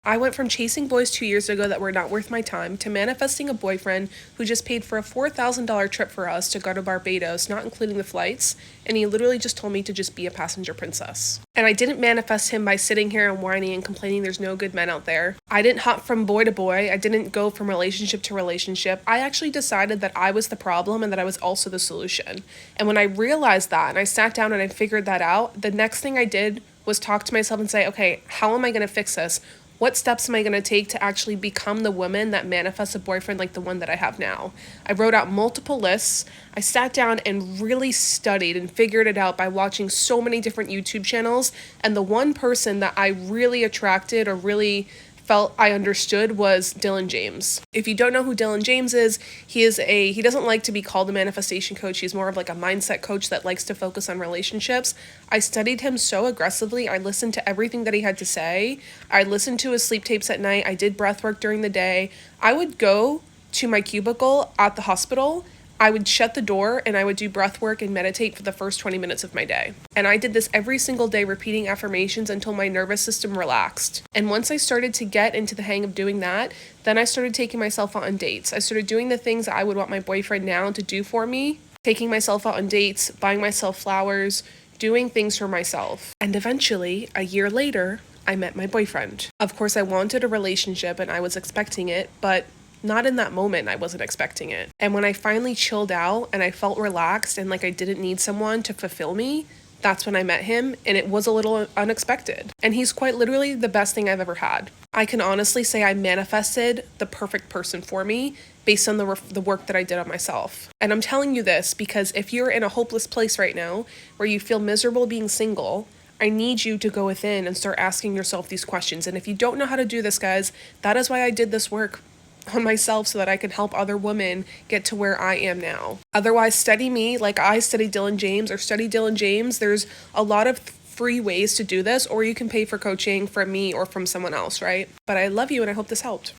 I went from chasing boys 2 years ago that were not worth my time to manifesting a boyfriend who just paid for a $4,000 trip for us to go to Barbados, not including the flights, and he literally just told me to just be a passenger princess. And I didn't manifest him by sitting here and whining and complaining there's no good men out there. I didn't hop from boy to boy. I didn't go from relationship to relationship. I actually decided that I was the problem and that I was also the solution. And when I realized that and I sat down and I figured that out, the next thing I did was talk to myself and say, okay, how am I going to fix this? What steps am I going to take to actually become the woman that manifests a boyfriend like the one that I have now? I wrote out multiple lists. I sat down and really studied and figured it out by watching so many different YouTube channels. And the one person that I really attracted or really felt I understood was Dylan James. If you don't know who Dylan James is, he doesn't like to be called a manifestation coach. He's more of like a mindset coach that likes to focus on relationships. I studied him so aggressively. I listened to everything that he had to say. I listened to his sleep tapes at night. I did breath work during the day. I would go to my cubicle at the hospital. I would shut the door and I would do breath work and meditate for the first 20 minutes of my day. And I did this every single day, repeating affirmations until my nervous system relaxed. And once I started to get into the hang of doing that, then I started taking myself out on dates. I started doing the things I would want my boyfriend now to do for me, taking myself out on dates, buying myself flowers, doing things for myself. And eventually, a year later, I met my boyfriend. Of course, I wanted a relationship and I was expecting it, but not in that moment. I wasn't expecting it. And when I finally chilled out and I felt relaxed and like I didn't need someone to fulfill me, that's when I met him, and it was a little unexpected. And he's quite literally the best thing I've ever had. I can honestly say I manifested the perfect person for me based on the work that I did on myself. And I'm telling you this because if you're in a hopeless place right now where you feel miserable being single, I need you to go within and start asking yourself these questions. And if you don't know how to do this, guys, that is why I did this work on myself so that I can help other women get to where I am now. Otherwise, study me like I study Dylan James or study Dylan James. There's a lot of free ways to do this, or you can pay for coaching from me or from someone else, right? But I love you and I hope this helped.